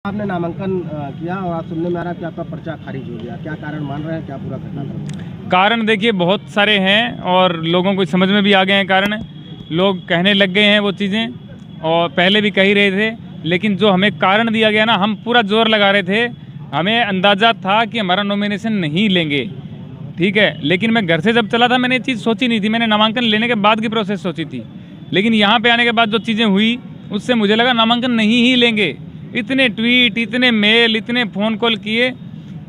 आपने नामांकन किया और आज सुनने में आ रहा है कि आपका पर्चा खारिज हो गया, क्या कारण मान रहे हैं, क्या पूरा घटनाक्रम? कारण देखिए बहुत सारे हैं और लोगों को समझ में भी आ गए हैं कारण। लोग कहने लग गए हैं वो चीज़ें और पहले भी कह ही रहे थे, लेकिन जो हमें कारण दिया गया ना, हम पूरा जोर लगा रहे थे। हमें अंदाज़ा था कि हमारा नॉमिनेशन नहीं लेंगे, ठीक है, लेकिन मैं घर से जब चला था मैंने ये चीज़ सोची नहीं थी। मैंने नामांकन लेने के बाद की प्रोसेस सोची थी, लेकिन यहाँ पे आने के बाद जो चीज़ें हुई उससे मुझे लगा नामांकन नहीं ही लेंगे। इतने ट्वीट, इतने मेल, इतने फ़ोन कॉल किए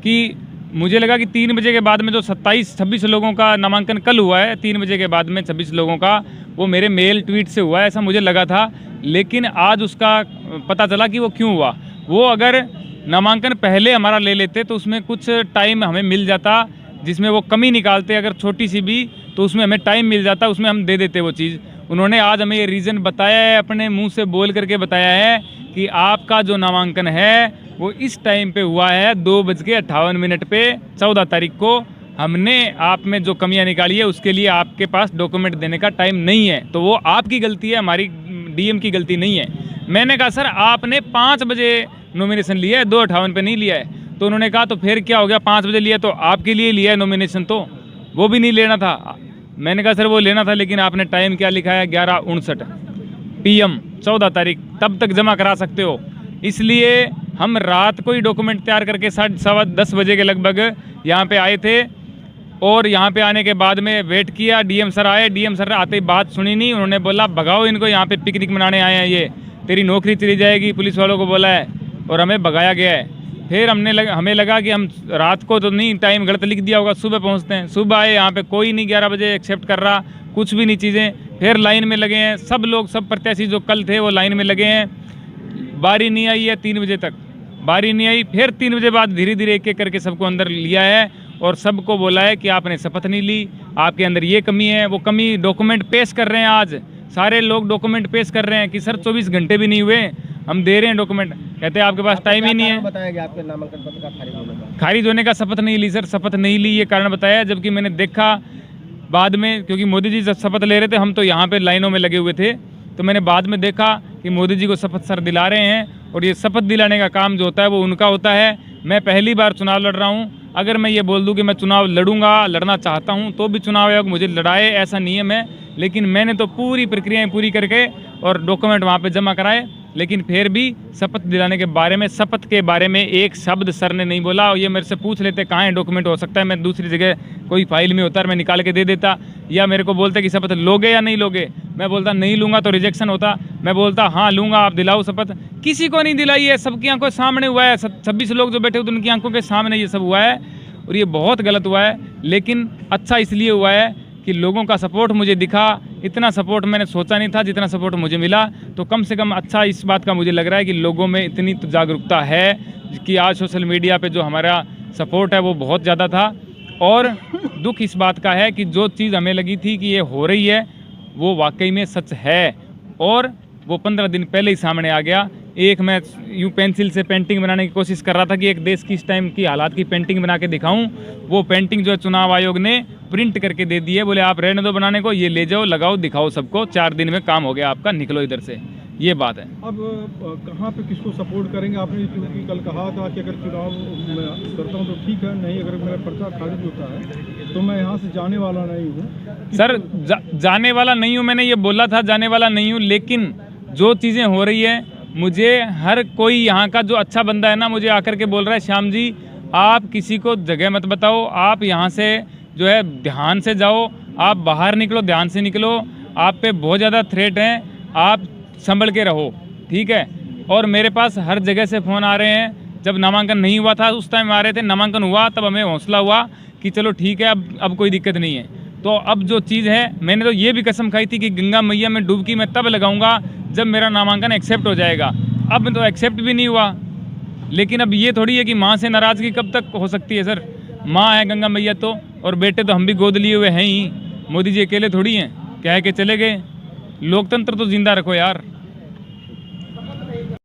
कि मुझे लगा कि 3 बजे के बाद में जो 27-26 लोगों का नामांकन कल हुआ है, 3 बजे के बाद में 26 लोगों का, वो मेरे मेल ट्वीट से हुआ है, ऐसा मुझे लगा था। लेकिन आज उसका पता चला कि वो क्यों हुआ। वो अगर नामांकन पहले हमारा ले लेते तो उसमें कुछ टाइम हमें मिल जाता, जिसमें वो कमी निकालते अगर छोटी सी भी, तो उसमें हमें टाइम मिल जाता, उसमें हम दे देते वो चीज़। उन्होंने आज हमें ये रीज़न बताया है, अपने मुंह से बोल करके बताया है कि आपका जो नामांकन है वो इस टाइम पे हुआ है 2:58 पे 14 तारीख को। हमने आप में जो कमियां निकाली है उसके लिए आपके पास डॉक्यूमेंट देने का टाइम नहीं है, तो वो आपकी गलती है, हमारी डीएम की गलती नहीं है। मैंने कहा सर आपने 5 बजे नॉमिनेशन लिया है, 2:58 पे नहीं लिया है। तो उन्होंने कहा तो फिर क्या हो गया, 5 बजे लिया तो आपके लिए लिया है नॉमिनेशन, तो वो भी नहीं लेना था। मैंने कहा सर वो लेना था, लेकिन आपने टाइम क्या लिखा है 11:59 PM 14 तारीख, तब तक जमा करा सकते हो। इसलिए हम रात को ही डॉक्यूमेंट तैयार करके 10:15 बजे के लगभग यहाँ पे आए थे। और यहाँ पे आने के बाद में वेट किया, डीएम सर आए। डीएम सर आते ही बात सुनी नहीं, उन्होंने बोला भगाओ इनको, यहाँ पे पिकनिक मनाने आए हैं, ये तेरी नौकरी चली जाएगी, पुलिस वालों को बोला है, और हमें भगाया गया है। फिर हमें लगा कि हम रात को तो नहीं, टाइम गलत लिख दिया होगा, सुबह पहुँचते हैं। सुबह आए, यहाँ पे कोई नहीं 11 बजे एक्सेप्ट कर रहा, कुछ भी नहीं चीज़ें। फिर लाइन में लगे हैं सब लोग, सब प्रत्याशी जो कल थे वो लाइन में लगे हैं। बारी नहीं आई है 3 बजे तक, बारी नहीं आई। फिर 3 बजे बाद धीरे धीरे एक एक करके सबको अंदर लिया है और सबको बोला है कि आपने शपथ नहीं ली, आपके अंदर ये कमी है, वो कमी। डॉक्यूमेंट पेश कर रहे हैं, आज सारे लोग डॉक्यूमेंट पेश कर रहे हैं कि सर 24 घंटे भी नहीं हुए, हम दे रहे हैं डॉक्यूमेंट। कहते हैं आपके पास टाइम ही नहीं है। बताया आपके नामांकन पत्र का खारिज होने का शपथ नहीं ली सर, शपथ नहीं ली ये कारण बताया। जबकि मैंने देखा बाद में, क्योंकि मोदी जी जब शपथ ले रहे थे हम तो यहाँ पे लाइनों में लगे हुए थे, तो मैंने बाद में देखा कि मोदी जी को शपथ सर दिला रहे हैं। और ये शपथ दिलाने का काम जो होता है वो उनका होता है। मैं पहली बार चुनाव लड़ रहा हूँ। अगर मैं ये बोल दूँ कि मैं चुनाव लड़ूंगा, लड़ना चाहता हूँ, तो भी चुनाव आयोग मुझे लड़ाए, ऐसा नहीं है मैं। लेकिन मैंने तो पूरी प्रक्रियाएँ पूरी करके और डॉक्यूमेंट वहाँ पे जमा कराए। लेकिन फिर भी शपथ दिलाने के बारे में, शपथ के बारे में एक शब्द सर ने नहीं बोला। और ये मेरे से पूछ लेते कहाँ है डॉक्यूमेंट, हो सकता है मैं दूसरी जगह कोई फाइल में होता है, मैं निकाल के दे देता। या मेरे को बोलते कि शपथ लोगे या नहीं लोगे, मैं बोलता नहीं लूँगा तो रिजेक्शन होता। मैं बोलता हाँ लूँगा, आप दिलाओ शपथ। किसी को नहीं दिलाई है, सबकी आंखों के सामने हुआ है। 26 लोग जो बैठे हुए उनकी आंखों के सामने ये सब हुआ है और ये बहुत गलत हुआ है। लेकिन अच्छा इसलिए हुआ है कि लोगों का सपोर्ट मुझे दिखा। इतना सपोर्ट मैंने सोचा नहीं था जितना सपोर्ट मुझे मिला, तो कम से कम अच्छा इस बात का मुझे लग रहा है कि लोगों में इतनी तो जागरूकता है कि आज सोशल मीडिया पे जो हमारा सपोर्ट है वो बहुत ज़्यादा था। और दुख इस बात का है कि जो चीज़ हमें लगी थी कि ये हो रही है वो वाकई में सच है, और वो 15 दिन पहले ही सामने आ गया। एक मैं यूँ पेंसिल से पेंटिंग बनाने की कोशिश कर रहा था कि एक देश की इस टाइम की हालात की पेंटिंग बना के दिखाऊं। वो पेंटिंग जो है चुनाव आयोग ने प्रिंट करके दे दी है, बोले आप रहने दो बनाने को, ये ले जाओ, लगाओ, दिखाओ सबको, 4 दिन में काम हो गया आपका, निकलो इधर से। ये बात है। अब कहाँ पे किसको सपोर्ट करेंगे? आपने क्योंकि कल कहा था कि अगर चुनाव मैं करता हूँ तो ठीक है, नहीं अगर मेरा पर्चा खारिज होता है तो मैं यहाँ से जाने वाला नहीं हूँ। सर जाने वाला नहीं हूँ, मैंने ये बोला था जाने वाला नहीं हूँ। लेकिन जो चीज़ें हो रही है, मुझे हर कोई यहाँ का जो अच्छा बंदा है ना, मुझे आकर के बोल रहा है श्याम जी आप किसी को जगह मत बताओ, आप यहाँ से जो है ध्यान से जाओ, आप बाहर निकलो, ध्यान से निकलो, आप पे बहुत ज़्यादा थ्रेट हैं, आप संभल के रहो, ठीक है। और मेरे पास हर जगह से फ़ोन आ रहे हैं। जब नामांकन नहीं हुआ था उस टाइम आ रहे थे, नामांकन हुआ तब हमें हौसला हुआ कि चलो ठीक है अब कोई दिक्कत नहीं है। तो अब जो चीज़ है, मैंने तो ये भी कसम खाई थी कि गंगा मैया में डुबकी मैं तब लगाऊंगा जब मेरा नामांकन एक्सेप्ट हो जाएगा। अब तो एक्सेप्ट भी नहीं हुआ। लेकिन अब ये थोड़ी है कि माँ से नाराज़गी कब तक हो सकती है सर, माँ है गंगा मैया तो, और बेटे तो हम भी गोद लिए हुए हैं ही। मोदी जी अकेले थोड़ी हैं, कह के चले गए। लोकतंत्र तो जिंदा रखो यार।